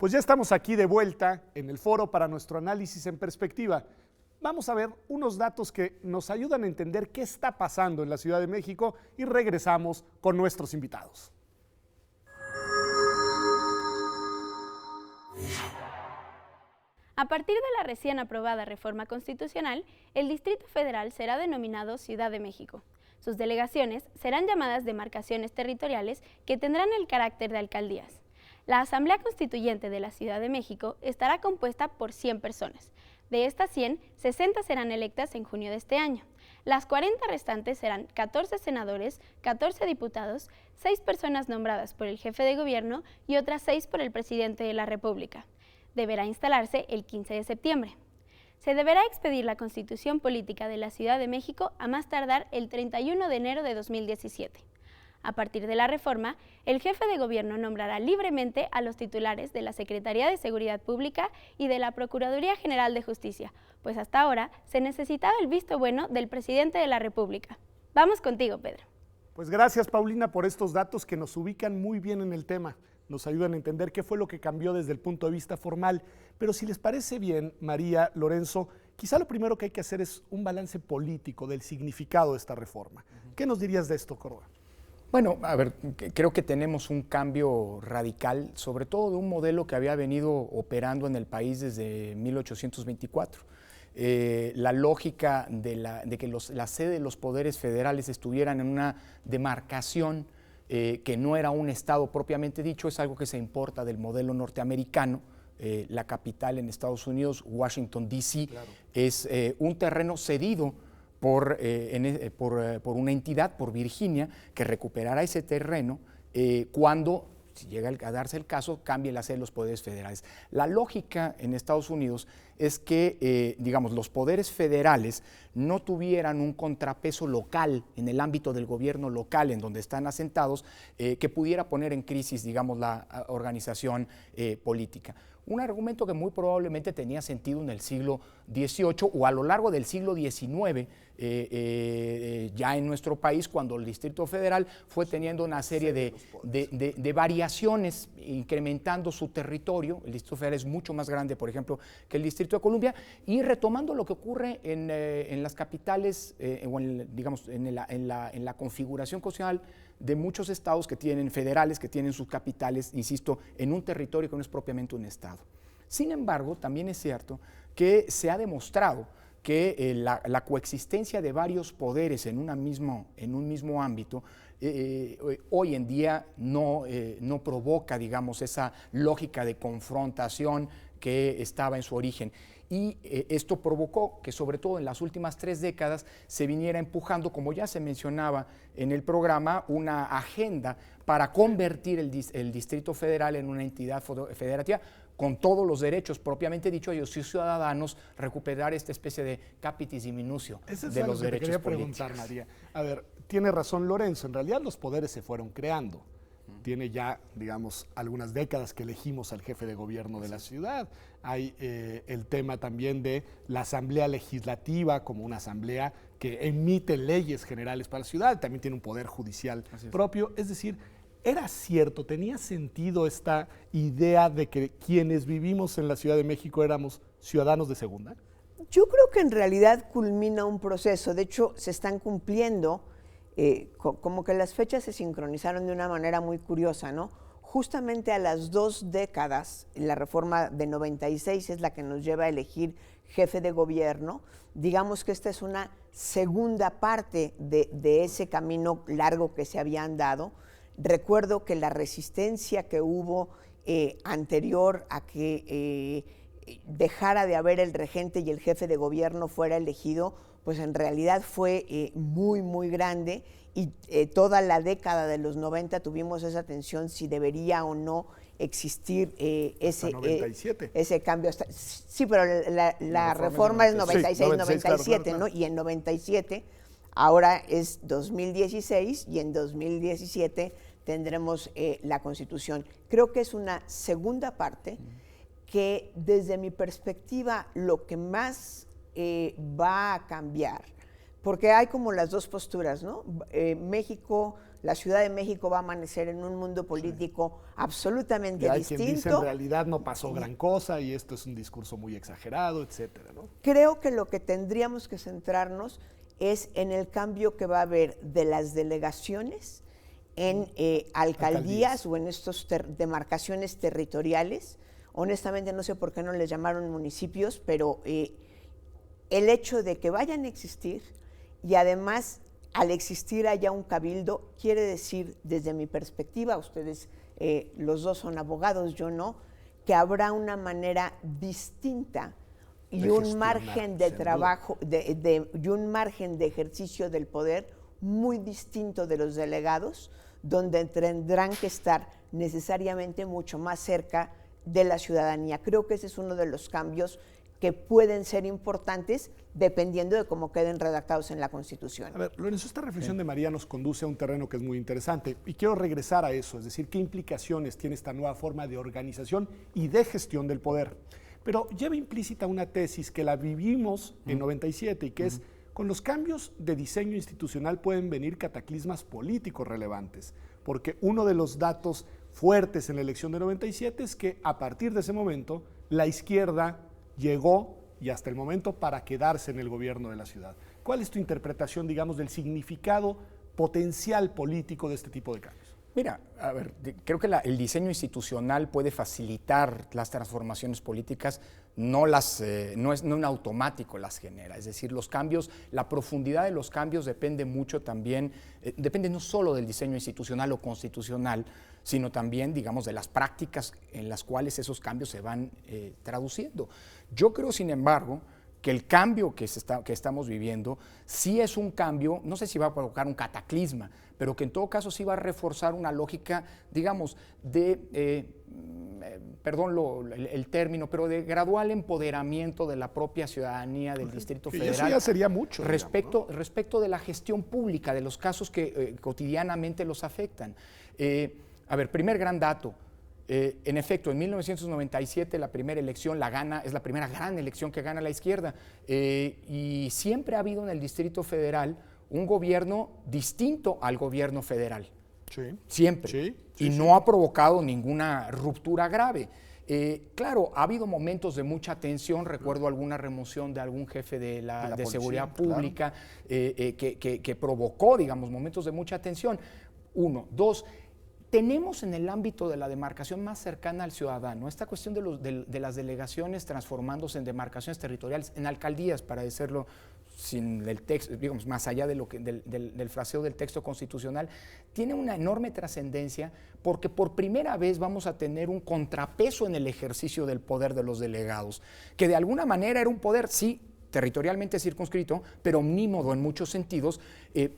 Pues ya estamos aquí de vuelta en el foro para nuestro análisis en perspectiva. Vamos a ver unos datos que nos ayudan a entender qué está pasando en la Ciudad de México y regresamos con nuestros invitados. A partir de la recién aprobada reforma constitucional, el Distrito Federal será denominado Ciudad de México. Sus delegaciones serán llamadas demarcaciones territoriales que tendrán el carácter de alcaldías. La Asamblea Constituyente de la Ciudad de México estará compuesta por 100 personas. De estas 100, 60 serán electas en junio de este año. Las 40 restantes serán 14 senadores, 14 diputados, 6 personas nombradas por el jefe de gobierno y otras 6 por el presidente de la República. Deberá instalarse el 15 de septiembre. Se deberá expedir la Constitución Política de la Ciudad de México a más tardar el 31 de enero de 2017. A partir de la reforma, el jefe de gobierno nombrará libremente a los titulares de la Secretaría de Seguridad Pública y de la Procuraduría General de Justicia, pues hasta ahora se necesitaba el visto bueno del presidente de la República. Vamos contigo, Pedro. Pues gracias, Paulina, por estos datos que nos ubican muy bien en el tema. Nos ayudan a entender qué fue lo que cambió desde el punto de vista formal. Pero si les parece bien, María, Lorenzo, quizá lo primero que hay que hacer es un balance político del significado de esta reforma. ¿Qué nos dirías de esto, Córdoba? Bueno, a ver, creo que tenemos un cambio radical, sobre todo de un modelo que había venido operando en el país desde 1824. La lógica de que la sede de los poderes federales estuvieran en una demarcación que no era un estado propiamente dicho, es algo que se importa del modelo norteamericano. La capital en Estados Unidos, Washington, D.C., claro, es un terreno cedido por una entidad, por Virginia, que recuperará ese terreno cuando, si llega a darse el caso, cambie la sede de los poderes federales. La lógica en Estados Unidos es que, digamos, los poderes federales no tuvieran un contrapeso local en el ámbito del gobierno local en donde están asentados que pudiera poner en crisis, digamos, la organización política. Un argumento que muy probablemente tenía sentido en el siglo XVIII o a lo largo del siglo XIX, ya en nuestro país, cuando el Distrito Federal fue teniendo una serie de variaciones, incrementando su territorio. El Distrito Federal es mucho más grande, por ejemplo, que el Distrito de Columbia, y retomando lo que ocurre en las capitales, o digamos, en la configuración constitucional de muchos estados que tienen federales, que tienen sus capitales, insisto, en un territorio que no es propiamente un estado. Sin embargo, también es cierto que se ha demostrado que la coexistencia de varios poderes en un mismo ámbito hoy en día no provoca, digamos, esa lógica de confrontación que estaba en su origen. Y esto provocó que, sobre todo en las últimas 3 décadas, se viniera empujando, como ya se mencionaba en el programa, una agenda para convertir el Distrito Federal en una entidad federativa con todos los derechos propiamente dicho, ellos y ciudadanos, recuperar esta especie de capitis diminucio de los derechos quería políticos. Preguntar, María. A ver, tiene razón Lorenzo, en realidad los poderes se fueron creando. Tiene ya, digamos, algunas décadas que elegimos al jefe de gobierno de la ciudad. Hay el tema también de la Asamblea Legislativa como una asamblea que emite leyes generales para la ciudad, también tiene un poder judicial propio. Es decir, ¿era cierto, tenía sentido esta idea de que quienes vivimos en la Ciudad de México éramos ciudadanos de segunda? Yo creo que en realidad culmina un proceso. De hecho, se están cumpliendo, como que las fechas se sincronizaron de una manera muy curiosa, ¿no? Justamente a las 2 décadas, la reforma de 96 es la que nos lleva a elegir jefe de gobierno. Digamos que esta es una segunda parte de ese camino largo que se habían dado. Recuerdo que la resistencia que hubo anterior a que dejara de haber el regente y el jefe de gobierno fuera elegido, pues en realidad fue muy, muy grande, y toda la década de los 90 tuvimos esa tensión si debería o no existir ese cambio. Sí, pero la reforma es 96-97, claro. ¿No? Y en 97, ahora es 2016, y en 2017 tendremos la Constitución. Creo que es una segunda parte que, desde mi perspectiva, lo que más va a cambiar, porque hay como las dos posturas, ¿no? México la Ciudad de México va a amanecer en un mundo político absolutamente Y hay distinto. quien dice en realidad no pasó gran cosa y esto es un discurso muy exagerado, etcétera, ¿no? Creo que lo que tendríamos que centrarnos es en el cambio que va a haber de las delegaciones en alcaldías o en estas demarcaciones territoriales. Honestamente no sé por qué no les llamaron municipios, pero el hecho de que vayan a existir y además al existir haya un cabildo, quiere decir, desde mi perspectiva, ustedes los dos son abogados, yo no, que habrá una manera distinta y un margen de trabajo y un margen de ejercicio del poder muy distinto de los delegados, donde tendrán que estar necesariamente mucho más cerca de la ciudadanía. Creo que ese es uno de los cambios que pueden ser importantes dependiendo de cómo queden redactados en la Constitución. A ver, Lorenzo, esta reflexión de María nos conduce a un terreno que es muy interesante y quiero regresar a eso, es decir, qué implicaciones tiene esta nueva forma de organización y de gestión del poder. Pero lleva implícita una tesis que la vivimos en 97 y que es, con los cambios de diseño institucional pueden venir cataclismas políticos relevantes, porque uno de los datos fuertes en la elección de 97 es que a partir de ese momento la izquierda llegó y hasta el momento para quedarse en el gobierno de la ciudad. ¿Cuál es tu interpretación, digamos, del significado potencial político de este tipo de cambios? Mira, a ver, creo que el diseño institucional puede facilitar las transformaciones políticas, no en automático las genera. Es decir, los cambios, la profundidad de los cambios depende mucho también, depende no solo del diseño institucional o constitucional, sino también, digamos, de las prácticas en las cuales esos cambios se van traduciendo. Yo creo, sin embargo, que el cambio que estamos viviendo sí es un cambio, no sé si va a provocar un cataclisma, pero que en todo caso sí va a reforzar una lógica, digamos, de, perdón el término, pero de gradual empoderamiento de la propia ciudadanía del Distrito Federal. Eso ya sería mucho. Respecto de la gestión pública, de los casos que cotidianamente los afectan. A ver, primer gran dato. En efecto, en 1997 la primera elección la gana, es la primera gran elección que gana la izquierda, y siempre ha habido en el Distrito Federal un gobierno distinto al gobierno federal. Sí. Siempre. Sí, y no ha provocado ninguna ruptura grave. Claro, ha habido momentos de mucha tensión, recuerdo alguna remoción de algún jefe de policía, seguridad pública, claro, que provocó, digamos, momentos de mucha tensión. Uno. Dos, tenemos en el ámbito de la demarcación más cercana al ciudadano esta cuestión de las delegaciones transformándose en demarcaciones territoriales, en alcaldías, para decirlo sin el texto, digamos, más allá de del fraseo del texto constitucional, tiene una enorme trascendencia porque por primera vez vamos a tener un contrapeso en el ejercicio del poder de los delegados, que de alguna manera era un poder, sí, territorialmente circunscrito, pero omnímodo en muchos sentidos,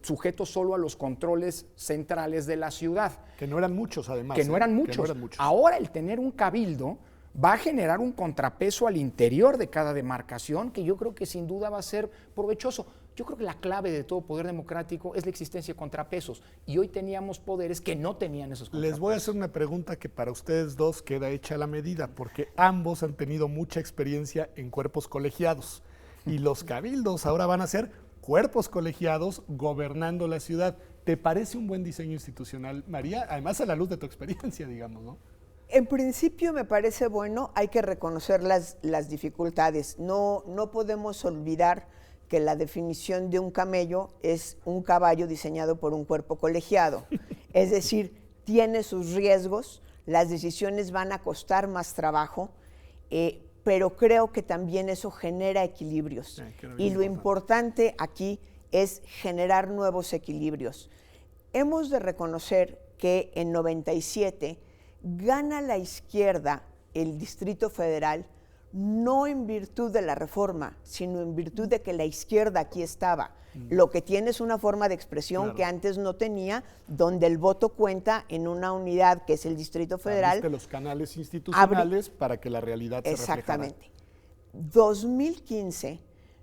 sujeto solo a los controles centrales de la ciudad. Que no eran muchos, además. Que no eran muchos. Ahora el tener un cabildo va a generar un contrapeso al interior de cada demarcación que yo creo que sin duda va a ser provechoso. Yo creo que la clave de todo poder democrático es la existencia de contrapesos, y hoy teníamos poderes que no tenían esos contrapesos. Les voy a hacer una pregunta que para ustedes dos queda hecha a la medida, porque ambos han tenido mucha experiencia en cuerpos colegiados. Y los cabildos ahora van a ser cuerpos colegiados gobernando la ciudad. ¿Te parece un buen diseño institucional, María? Además, a la luz de tu experiencia, digamos, ¿no? En principio me parece bueno, hay que reconocer las dificultades. No podemos olvidar que la definición de un camello es un caballo diseñado por un cuerpo colegiado. Es decir, tiene sus riesgos, las decisiones van a costar más trabajo, pero creo que también eso genera equilibrios. Y lo importante aquí es generar nuevos equilibrios. Hemos de reconocer que en 97 gana la izquierda el Distrito Federal, no en virtud de la reforma, sino en virtud de que la izquierda aquí estaba. Lo que tiene es una forma de expresión que antes no tenía, donde el voto cuenta en una unidad que es el Distrito Federal. Abriste los canales institucionales para que la realidad se reflejara. Exactamente. 2015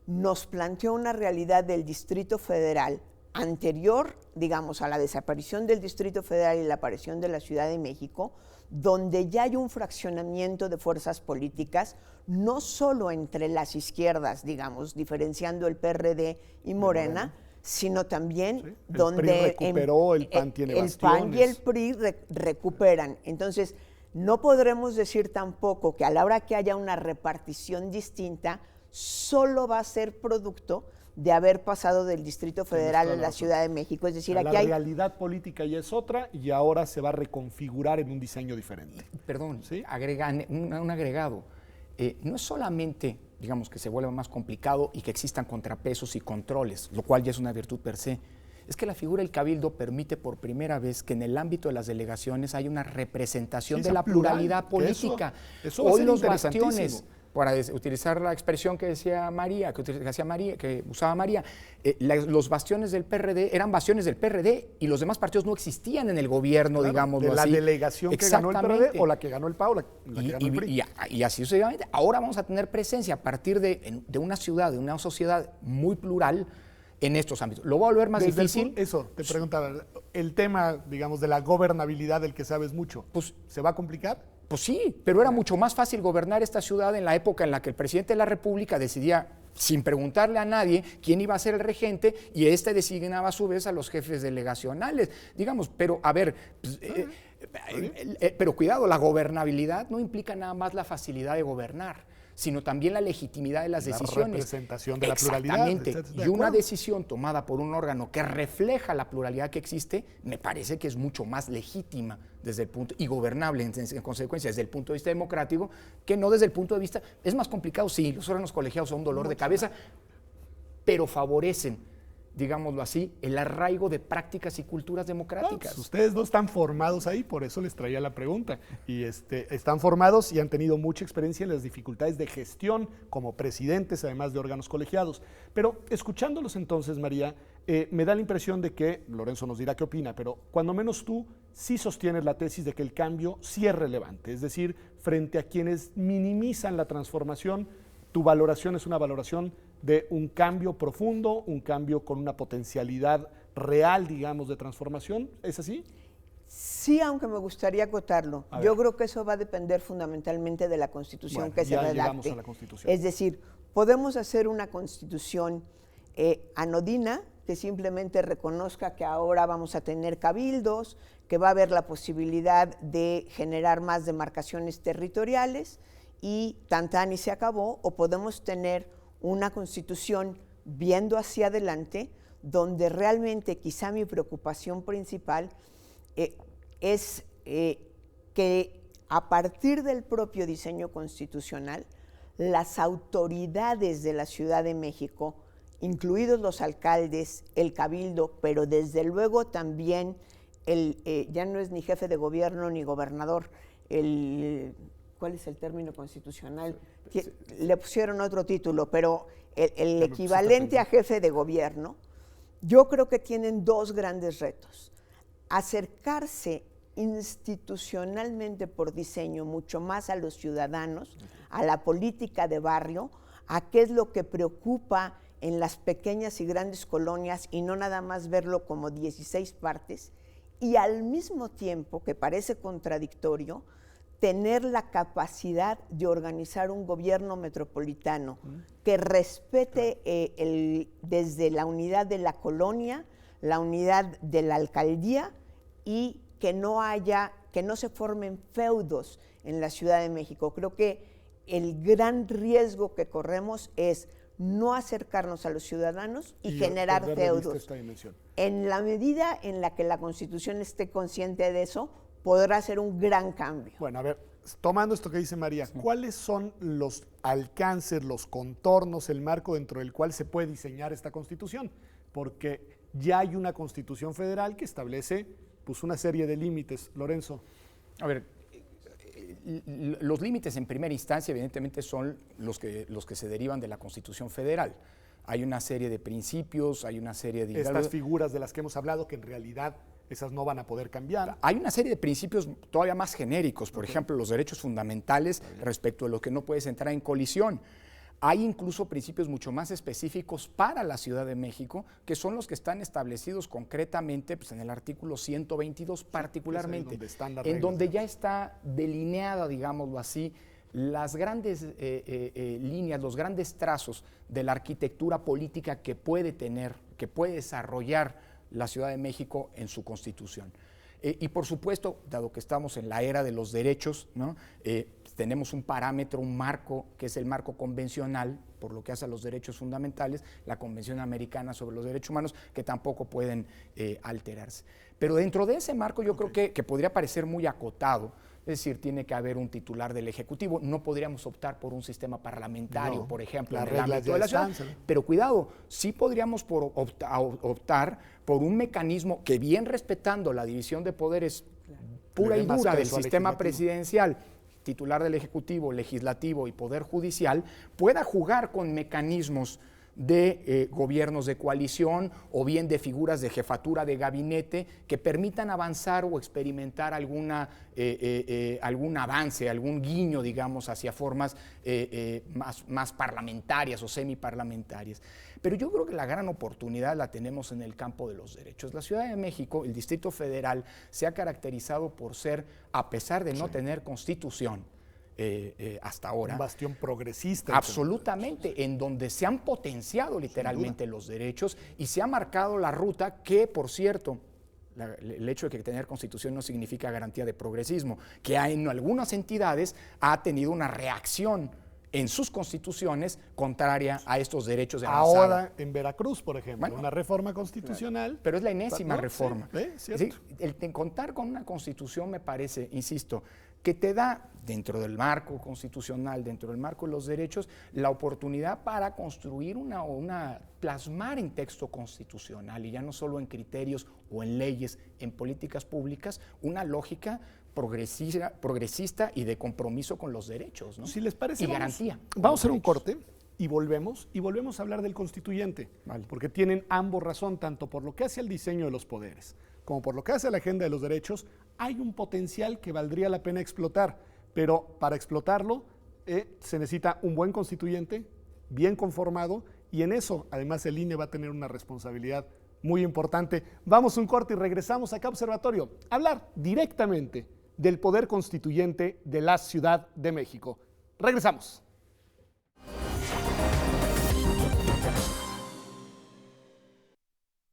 nos planteó una realidad del Distrito Federal anterior, digamos, a la desaparición del Distrito Federal y la aparición de la Ciudad de México, donde ya hay un fraccionamiento de fuerzas políticas, no solo entre las izquierdas, digamos, diferenciando el PRD y Morena, sino también Sí, donde PRI recuperó, el PAN tiene el PAN y el bastiones. PRI recuperan. Entonces, no podremos decir tampoco que a la hora que haya una repartición distinta, solo va a ser producto de haber pasado del Distrito Federal a la Ciudad de México. Es decir, La aquí hay... realidad política ya es otra y ahora se va a reconfigurar en un diseño diferente. Perdón, ¿Sí? un agregado. No es solamente, digamos, que se vuelva más complicado y que existan contrapesos y controles, lo cual ya es una virtud per se. Es que la figura del cabildo permite por primera vez que en el ámbito de las delegaciones hay una representación Sí, de sea la plural, pluralidad que política. eso va a Hoy ser los interesantísimo. bastiones, para utilizar la expresión que decía María, que usaba María, los bastiones del PRD eran bastiones del PRD y los demás partidos no existían en el gobierno, Claro, digamos de la así. delegación que ganó el PRD Exactamente. o la que ganó el PAN o la que ganó el PRI. Y así sucesivamente. Ahora vamos a tener presencia a partir de una ciudad, de una sociedad muy plural en estos ámbitos. Lo va a volver más Desde difícil. eso, te preguntaba, el tema, digamos, de la gobernabilidad del que sabes mucho, Pues, ¿se va a complicar? Pues sí, pero era mucho más fácil gobernar esta ciudad en la época en la que el presidente de la República decidía, sin preguntarle a nadie, quién iba a ser el regente, y designaba a su vez a los jefes delegacionales. Digamos, pero a ver, pues, pero cuidado, la gobernabilidad no implica nada más la facilidad de gobernar, sino también la legitimidad de las La decisiones. representación de la pluralidad. Exactamente. ¿Estás de Y una acuerdo? decisión tomada por un órgano que refleja la pluralidad que existe, me parece que es mucho más legítima desde el punto, y gobernable en consecuencia desde el punto de vista democrático, que no desde el punto de vista, es más complicado, sí, los órganos colegiados son un dolor de cabeza, pero favorecen, digámoslo así, el arraigo de prácticas y culturas democráticas. Pues ustedes dos están formados ahí, por eso les traía la pregunta. Y están formados y han tenido mucha experiencia en las dificultades de gestión como presidentes, además de órganos colegiados. Pero escuchándolos entonces, María, me da la impresión de que, Lorenzo nos dirá qué opina, pero cuando menos tú sí sostienes la tesis de que el cambio sí es relevante. Es decir, frente a quienes minimizan la transformación, tu valoración es una valoración de un cambio profundo, un cambio con una potencialidad real, digamos, de transformación. ¿Es así? Sí, aunque me gustaría acotarlo. A Yo ver. creo que eso va a depender fundamentalmente de la Constitución Bueno, que se ya redacte. llegamos a la Constitución. Es decir, podemos hacer una Constitución anodina que simplemente reconozca que ahora vamos a tener cabildos, que va a haber la posibilidad de generar más demarcaciones territoriales y tan y se acabó, o podemos tener una Constitución viendo hacia adelante, donde realmente quizá mi preocupación principal es que a partir del propio diseño constitucional, las autoridades de la Ciudad de México, incluidos los alcaldes, el cabildo, pero desde luego también ya no es ni jefe de gobierno ni gobernador, ¿cuál es el término constitucional? Le pusieron otro título, pero el equivalente a jefe de gobierno, yo creo que tienen dos grandes retos. Acercarse institucionalmente por diseño mucho más a los ciudadanos, a la política de barrio, a qué es lo que preocupa en las pequeñas y grandes colonias y no nada más verlo como 16 partes, y al mismo tiempo, que parece contradictorio, tener la capacidad de organizar un gobierno metropolitano que respete desde la unidad de la colonia, la unidad de la alcaldía, y que no se formen feudos en la Ciudad de México. Creo que el gran riesgo que corremos es no acercarnos a los ciudadanos y generar perder de vista feudos. esta dimensión. En la medida en la que la Constitución esté consciente de eso, podrá ser un gran cambio. Bueno, a ver, tomando esto que dice María, ¿cuáles son los alcances, los contornos, el marco dentro del cual se puede diseñar esta Constitución? Porque ya hay una Constitución federal que establece pues, una serie de límites. Lorenzo. A ver, los límites en primera instancia evidentemente son los que se derivan de la Constitución Federal. Hay una serie de principios, hay una serie de... Estas figuras de las que hemos hablado, que en realidad esas no van a poder cambiar. Hay una serie de principios todavía más genéricos, por ejemplo, los derechos fundamentales respecto de lo que no puedes entrar en colisión. Hay incluso principios mucho más específicos para la Ciudad de México, que son los que están establecidos concretamente pues, en el artículo 122 particularmente, en donde ya está delineada, digámoslo así, las grandes líneas, los grandes trazos de la arquitectura política que puede tener que puede desarrollar la Ciudad de México en su Constitución. Y por supuesto, dado que estamos en la era de los derechos, ¿no? Tenemos un parámetro, un marco, que es el marco convencional, por lo que hace a los derechos fundamentales, la Convención Americana sobre los Derechos Humanos, que tampoco pueden alterarse. Pero dentro de ese marco yo creo que podría parecer muy acotado, es decir, tiene que haber un titular del Ejecutivo, no podríamos optar por un sistema parlamentario, por ejemplo, en el ámbito de la ciudad, pero cuidado, sí podríamos optar por un mecanismo que, bien respetando la división de poderes pura y dura del sistema presidencial, titular del Ejecutivo, Legislativo y Poder Judicial, pueda jugar con mecanismos de gobiernos de coalición o bien de figuras de jefatura de gabinete que permitan avanzar o experimentar algún avance, algún guiño, digamos, hacia formas más parlamentarias o semiparlamentarias. Pero yo creo que la gran oportunidad la tenemos en el campo de los derechos. La Ciudad de México, el Distrito Federal, se ha caracterizado por ser, a pesar de no tener constitución, hasta ahora. Un bastión progresista. Absolutamente, en donde se han potenciado literalmente los derechos y se ha marcado la ruta que, por cierto, el hecho de que tener constitución no significa garantía de progresismo, que en algunas entidades ha tenido una reacción en sus constituciones contraria a estos derechos de avanzada. Ahora en Veracruz, por ejemplo, una reforma constitucional. Pero es la enésima reforma. Sí, es decir, el contar con una constitución me parece, insisto, que te da, dentro del marco constitucional, dentro del marco de los derechos, la oportunidad para construir plasmar en texto constitucional, y ya no solo en criterios o en leyes, en políticas públicas, una lógica progresista y de compromiso con los derechos, ¿no? Si les parece, garantía. Vamos a hacer un corte y volvemos a hablar del constituyente, porque tienen ambos razón, tanto por lo que hace al diseño de los poderes como por lo que hace a la agenda de los derechos. Hay un potencial que valdría la pena explotar, pero para explotarlo se necesita un buen constituyente, bien conformado, y en eso además el INE va a tener una responsabilidad muy importante. Vamos a un corte y regresamos acá a Observatorio a hablar directamente del poder constituyente de la Ciudad de México. Regresamos.